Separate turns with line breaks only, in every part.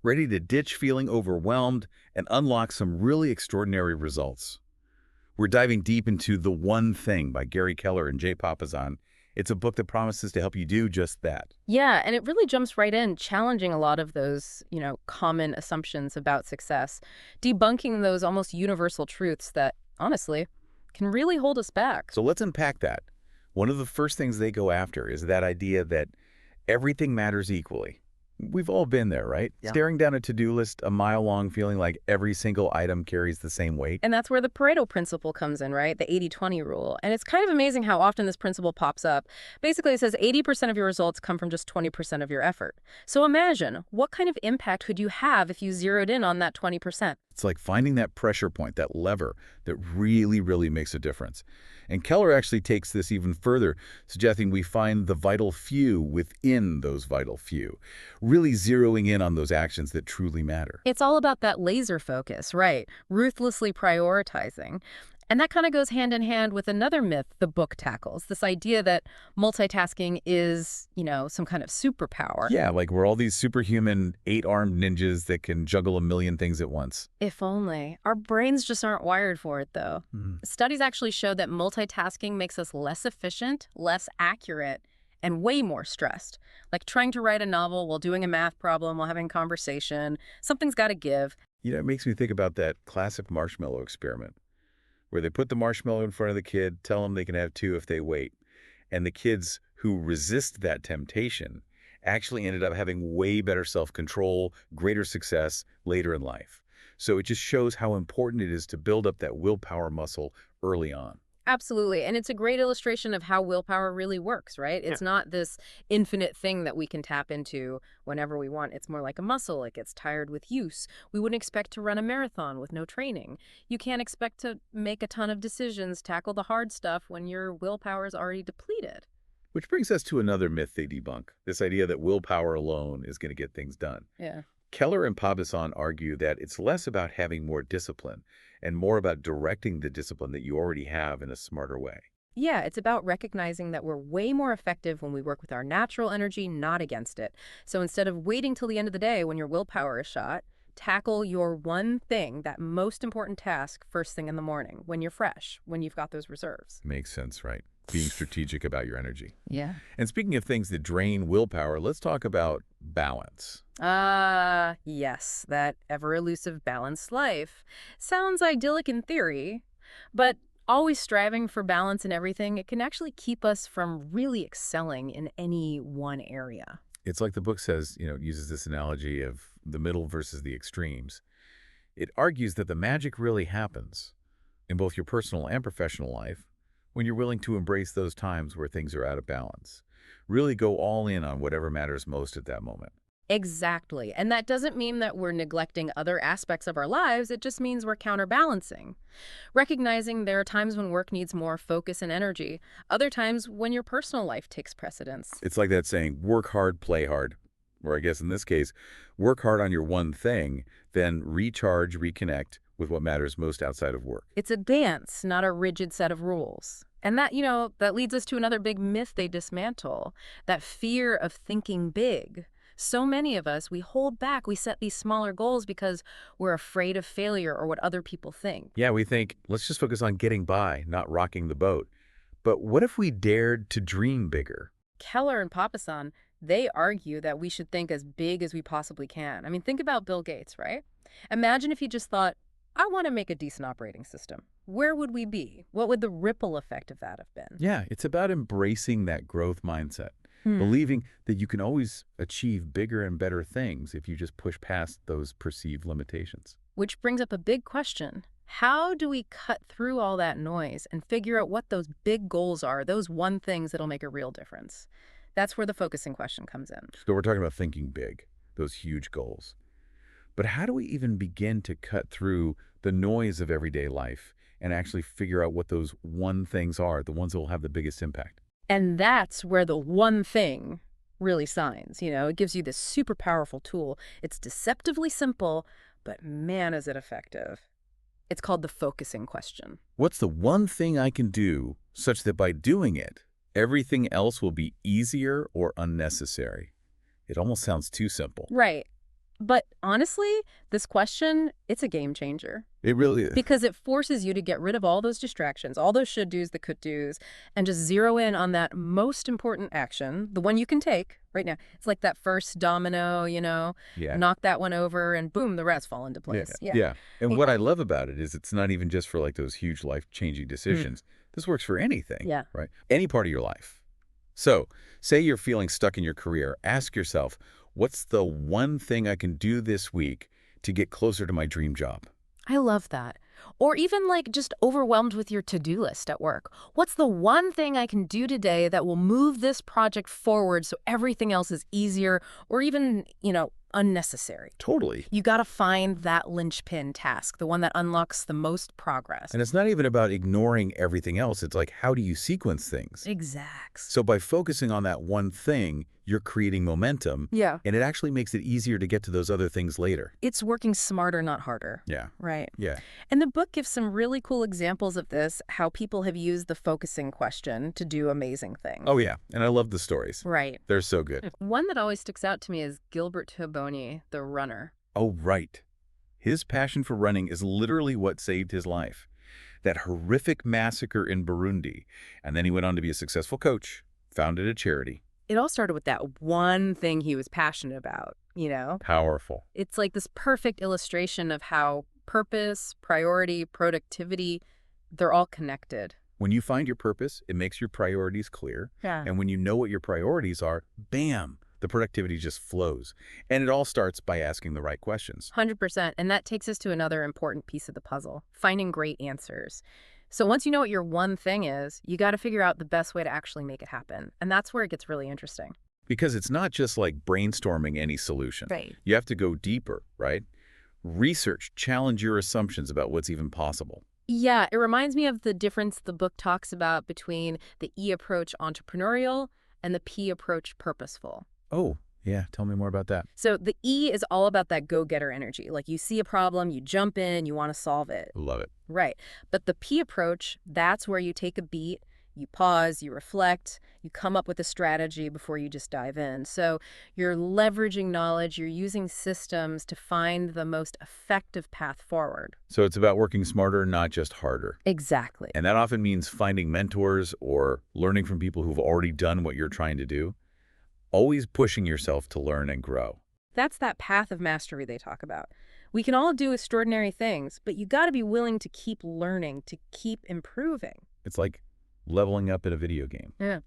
ready to ditch feeling overwhelmed and unlock some really extraordinary results. We're diving deep into The One Thing by Gary Keller and Jay Papasan. It's a book that promises to help you do just that.
Yeah, and it really jumps right in, challenging a lot of those, common assumptions about success, debunking those almost universal truths that, honestly, can really hold us back.
So let's unpack that. One of the first things they go after is that idea that everything matters equally. We've all been there, right?
Yeah.
Staring down a to-do list a mile long, feeling like every single item carries the same weight.
And that's where the Pareto principle comes in, right? The 80-20 rule. And it's kind of amazing how often this principle pops up. Basically, it says 80% of your results come from just 20% of your effort. So imagine, what kind of impact could you have if you zeroed in on that 20%?
It's like finding that pressure point, that lever that really, really makes a difference. And Keller actually takes this even further, suggesting we find the vital few within those vital few, really zeroing in on those actions that truly matter.
It's all about that laser focus, right? Ruthlessly prioritizing. And that kind of goes hand in hand with another myth the book tackles, this idea that multitasking is, some kind of superpower.
Yeah, like we're all these superhuman, eight-armed ninjas that can juggle a million things at once.
If only. Our brains just aren't wired for it, though.
Mhm.
Studies actually show that multitasking makes us less efficient, less accurate, and way more stressed. Like trying to write a novel while doing a math problem while having a conversation. Something's got to give.
It makes me think about that classic marshmallow experiment, where they put the marshmallow in front of the kid, tell them they can have two if they wait. And the kids who resist that temptation actually ended up having way better self-control, greater success later in life. So it just shows how important it is to build up that willpower muscle early on.
Absolutely. And it's a great illustration of how willpower really works, right?
Yeah.
It's not this infinite thing that we can tap into whenever we want. It's more like a muscle. It gets tired with use. We wouldn't expect to run a marathon with no training. You can't expect to make a ton of decisions, tackle the hard stuff when your willpower is already depleted.
Which brings us to another myth they debunk, this idea that willpower alone is going to get things done.
Yeah.
Keller and Papasan argue that it's less about having more discipline and more about directing the discipline that you already have in a smarter way.
Yeah, it's about recognizing that we're way more effective when we work with our natural energy, not against it. So instead of waiting till the end of the day when your willpower is shot, tackle your one thing, that most important task, first thing in the morning, when you're fresh, when you've got those reserves.
Makes sense, right? Being strategic about your energy.
Yeah.
And speaking of things that drain willpower, let's talk about balance.
Yes, that ever-elusive balanced life. Sounds idyllic in theory, but always striving for balance in everything, it can actually keep us from really excelling in any one area.
It's like the book says, it uses this analogy of the middle versus the extremes. It argues that the magic really happens in both your personal and professional life when you're willing to embrace those times where things are out of balance. Really go all in on whatever matters most at that moment.
Exactly. And that doesn't mean that we're neglecting other aspects of our lives. It just means we're counterbalancing. Recognizing there are times when work needs more focus and energy, other times when your personal life takes precedence.
It's like that saying, work hard, play hard. Or I guess in this case, work hard on your one thing, then recharge, reconnect with what matters most outside of work.
It's a dance, not a rigid set of rules. And that, that leads us to another big myth they dismantle, that fear of thinking big. So many of us, we hold back, we set these smaller goals because we're afraid of failure or what other people think.
Yeah, we think, let's just focus on getting by, not rocking the boat. But what if we dared to dream bigger?
Keller and Papasan, they argue that we should think as big as we possibly can. I mean, think about Bill Gates, right? Imagine if he just thought, I want to make a decent operating system. Where would we be? What would the ripple effect of that have been?
Yeah, it's about embracing that growth mindset. Believing that you can always achieve bigger and better things if you just push past those perceived limitations.
Which brings up a big question. How do we cut through all that noise and figure out what those big goals are, those one things that'll make a real difference? That's where the focusing question comes in.
So we're talking about thinking big, those huge goals. But how do we even begin to cut through the noise of everyday life and actually figure out what those one things are, the ones that will have the biggest impact?
And that's where the one thing really shines. It gives you this super powerful tool. It's deceptively simple, but man, is it effective. It's called the focusing question.
What's the one thing I can do such that by doing it, everything else will be easier or unnecessary? It almost sounds too simple.
Right. But honestly, this question, it's a game changer.
It really is.
Because it forces you to get rid of all those distractions, all those should-dos, the could-dos, and just zero in on that most important action, the one you can take right now. It's like that first domino,
Yeah.
knock that one over, and boom, the rest fall into
Yeah.
place. Yeah.
Yeah. And
Yeah.
what I love about it is it's not even just for like those huge life-changing decisions. This works for anything,
Yeah.
right? Any part of your life. So, say you're feeling stuck in your career. Ask yourself, what's the one thing I can do this week to get closer to my dream job?
I love that. Or even like just overwhelmed with your to-do list at work. What's the one thing I can do today that will move this project forward so everything else is easier or even, unnecessary?
Totally.
You got to find that linchpin task, the one that unlocks the most progress.
And it's not even about ignoring everything else. It's like, how do you sequence things?
Exacts.
So by focusing on that one thing, you're creating momentum.
Yeah.
And it actually makes it easier to get to those other things later.
It's working smarter, not harder.
Yeah.
Right.
Yeah.
And the book gives some really cool examples of this, how people have used the focusing question to do amazing things.
Oh, yeah. And I love the stories.
Right.
They're so good.
One that always sticks out to me is Gilbert Toboni, the runner.
Oh, right. His passion for running is literally what saved his life. That horrific massacre in Burundi. And then he went on to be a successful coach, founded a charity.
It all started with that one thing he was passionate about,
Powerful.
It's like this perfect illustration of how purpose, priority, productivity, they're all connected.
When you find your purpose, it makes your priorities clear.
Yeah.
And when you know what your priorities are, bam, the productivity just flows. And it all starts by asking the right questions.
100%. And that takes us to another important piece of the puzzle, finding great answers. So once you know what your one thing is, you got to figure out the best way to actually make it happen. And that's where it gets really interesting.
Because it's not just like brainstorming any solution.
Right.
You have to go deeper, right? Research, challenge your assumptions about what's even possible.
Yeah, it reminds me of the difference the book talks about between the E approach entrepreneurial and the P approach purposeful.
Oh, yeah. Tell me more about that.
So the E is all about that go-getter energy. Like you see a problem, you jump in, you want to solve it.
Love it.
Right. But the P approach, that's where you take a beat, you pause, you reflect, you come up with a strategy before you just dive in. So you're leveraging knowledge, you're using systems to find the most effective path forward.
So it's about working smarter, not just harder.
Exactly.
And that often means finding mentors or learning from people who've already done what you're trying to do. Always pushing yourself to learn and grow.
That's that path of mastery they talk about. We can all do extraordinary things, but you got to be willing to keep learning, to keep improving.
It's like leveling up in a video game.
Yeah.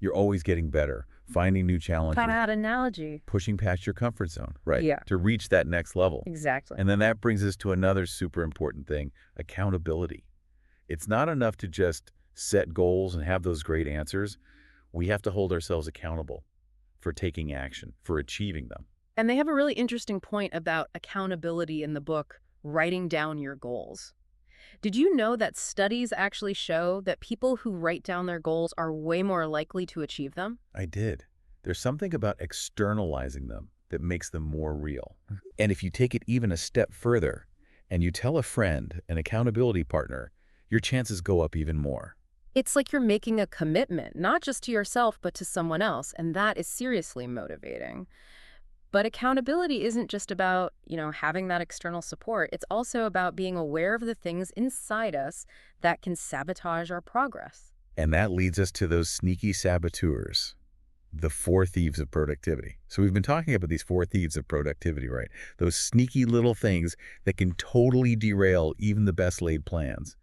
You're always getting better, finding new challenges,
Kind of that analogy.
pushing past your comfort zone, right?
Yeah.
To reach that next level.
Exactly.
And then that brings us to another super important thing, accountability. It's not enough to just set goals and have those great answers. We have to hold ourselves accountable for taking action, for achieving them.
And they have a really interesting point about accountability in the book, writing down your goals. Did you know that studies actually show that people who write down their goals are way more likely to achieve them?
I did. There's something about externalizing them that makes them more real. And if you take it even a step further and you tell a friend, an accountability partner, your chances go up even more.
It's like you're making a commitment, not just to yourself, but to someone else, and that is seriously motivating. But accountability isn't just about, having that external support. It's also about being aware of the things inside us that can sabotage our progress.
And that leads us to those sneaky saboteurs, the four thieves of productivity. So we've been talking about these four thieves of productivity, right? Those sneaky little things that can totally derail even the best laid plans.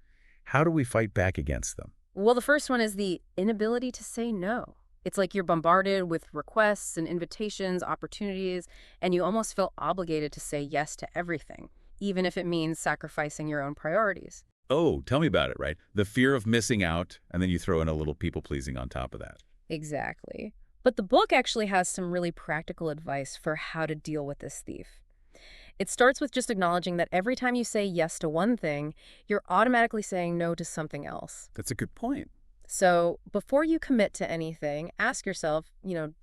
How do we fight back against them?
Well, the first one is the inability to say no. It's like you're bombarded with requests and invitations, opportunities, and you almost feel obligated to say yes to everything, even if it means sacrificing your own priorities.
Oh, tell me about it, right? The fear of missing out, and then you throw in a little people-pleasing on top of that.
Exactly. But the book actually has some really practical advice for how to deal with this thief. It starts with just acknowledging that every time you say yes to one thing, you're automatically saying no to something else.
That's a good point.
So before you commit to anything, ask yourself,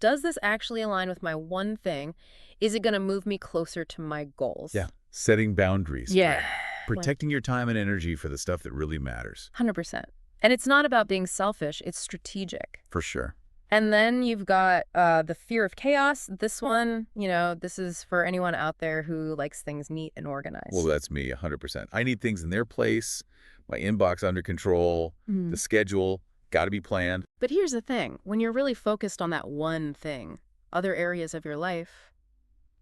does this actually align with my one thing? Is it going to move me closer to my goals?
Yeah. Setting boundaries.
Yeah.
Protecting your time and energy for the stuff that really matters.
100%. And it's not about being selfish, it's strategic.
For sure.
And then you've got the fear of chaos. This one, this is for anyone out there who likes things neat and
Well,
organized.
that's me, 100%. I need things in their place, my inbox under control, the schedule, got to be planned.
But here's the thing. When you're really focused on that one thing, other areas of your life,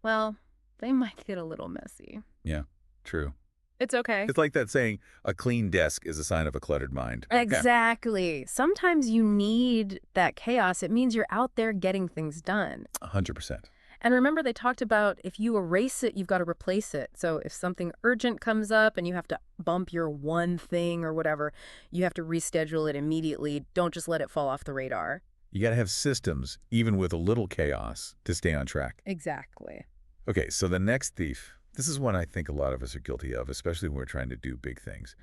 well, they might get a little messy.
Yeah, true.
It's okay.
It's like that saying, a clean desk is a sign of a cluttered mind. Yeah,
Exactly. Sometimes you need that chaos. It means you're out there getting things done.
100%.
And remember, they talked about if you erase it, you've got to replace it. So if something urgent comes up and you have to bump your one thing or whatever, you have to reschedule it immediately. Don't just let it fall off the radar.
You got to have systems, even with a little chaos, to stay on track.
Exactly.
Okay, so the next thief, this is one I think a lot of us are guilty of, especially when we're trying to do big things.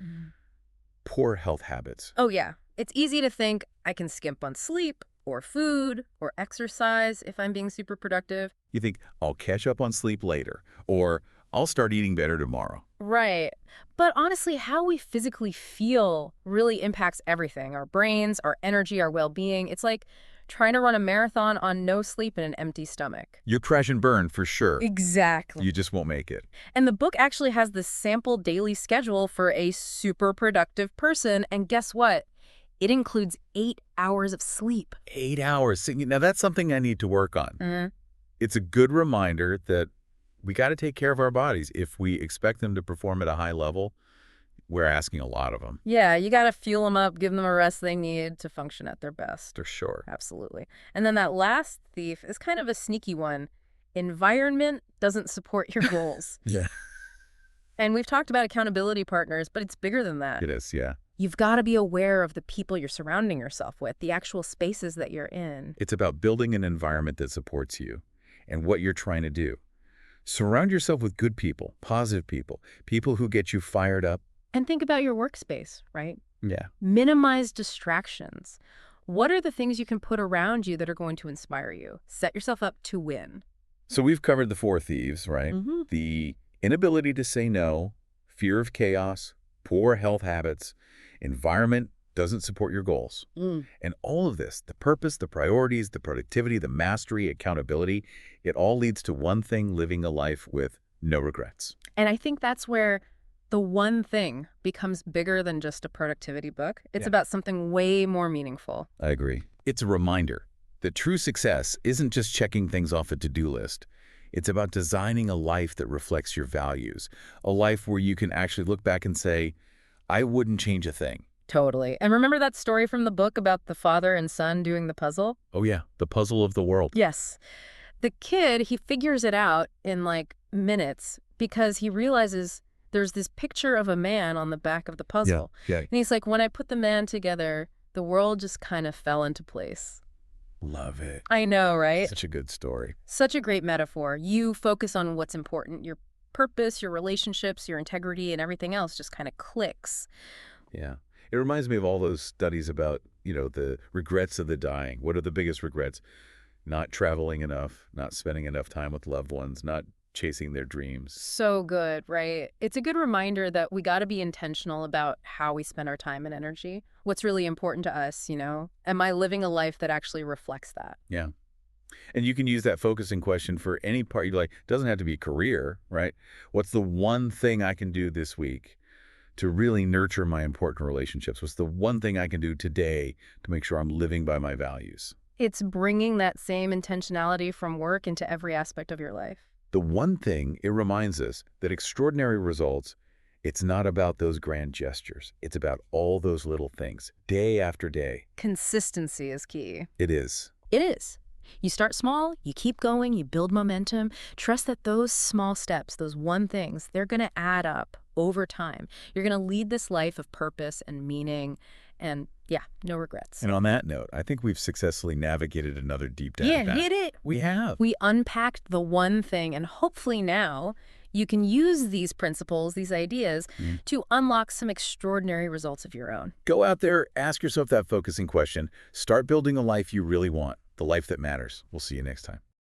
Poor health habits.
Oh, yeah. It's easy to think I can skimp on sleep or food or exercise if I'm being super productive.
You think, I'll catch up on sleep later, or I'll start eating better tomorrow.
Right. But honestly, how we physically feel really impacts everything. Our brains, our energy, our well-being. It's like trying to run a marathon on no sleep and an empty stomach.
You crash and burn for sure.
Exactly.
You just won't make it.
And the book actually has this sample daily schedule for a super productive person. And guess what? It includes 8 hours of sleep.
8 hours. See, now, that's something I need to work on. It's a good reminder that we got to take care of our bodies. If we expect them to perform at a high level, we're asking a lot of them.
Yeah, you got to fuel them up, give them a rest they need to function at their best.
For sure.
Absolutely. And then that last thief is kind of a sneaky one. Environment doesn't support your goals.
Yeah.
And we've talked about accountability partners, but it's bigger than that.
It is, yeah.
You've got to be aware of the people you're surrounding yourself with, the actual spaces that you're in.
It's about building an environment that supports you and what you're trying to do. Surround yourself with good people, positive people, people who get you fired up.
And think about your workspace, right?
Yeah.
Minimize distractions. What are the things you can put around you that are going to inspire you? Set yourself up to win.
So we've covered the 4 thieves, right? The inability to say no, fear of chaos, poor health habits, environment doesn't support your goals. And all of this, the purpose, the priorities, the productivity, the mastery, accountability, it all leads to one thing: living a life with no regrets.
And I think that's where the one thing becomes bigger than just a productivity book. It's
Yeah.
about something way more meaningful.
I agree. It's a reminder that true success isn't just checking things off a to-do list. It's about designing a life that reflects your values, a life where you can actually look back and say, I wouldn't change a thing.
Totally. And remember that story from the book about the father and son doing the puzzle?
Oh yeah, the puzzle of the world.
Yes. The kid, he figures it out in like minutes because he realizes there's this picture of a man on the back of the puzzle.
Yeah.
And he's like, when I put the man together, the world just kind of fell into place.
Love it.
I know, right?
Such a good story.
Such a great metaphor. You focus on what's important. Your purpose, your relationships, your integrity, and everything else just kind of clicks.
Yeah. It reminds me of all those studies about, the regrets of the dying. What are the biggest regrets? Not traveling enough, not spending enough time with loved ones, not chasing their dreams.
So good, right? It's a good reminder that we got to be intentional about how we spend our time and energy. What's really important to us, Am I living a life that actually reflects that?
Yeah. And you can use that focusing question for any part you like. It doesn't have to be career, right? What's the one thing I can do this week to really nurture my important relationships? What's the one thing I can do today to make sure I'm living by my values?
It's bringing that same intentionality from work into every aspect of your life.
The one thing, it reminds us that extraordinary results, it's not about those grand gestures. It's about all those little things, day after day.
Consistency is key.
It is.
It is. You start small, you keep going, you build momentum. Trust that those small steps, those one things, they're going to add up over time. You're going to lead this life of purpose and meaning and, yeah, no regrets.
And on that note, I think we've successfully navigated another deep dive.
Yeah,
back.
hit it.
We have.
We unpacked the one thing, and hopefully now you can use these principles, these ideas, to unlock some extraordinary results of your own.
Go out there, ask yourself that focusing question. Start building a life you really want, the life that matters. We'll see you next time.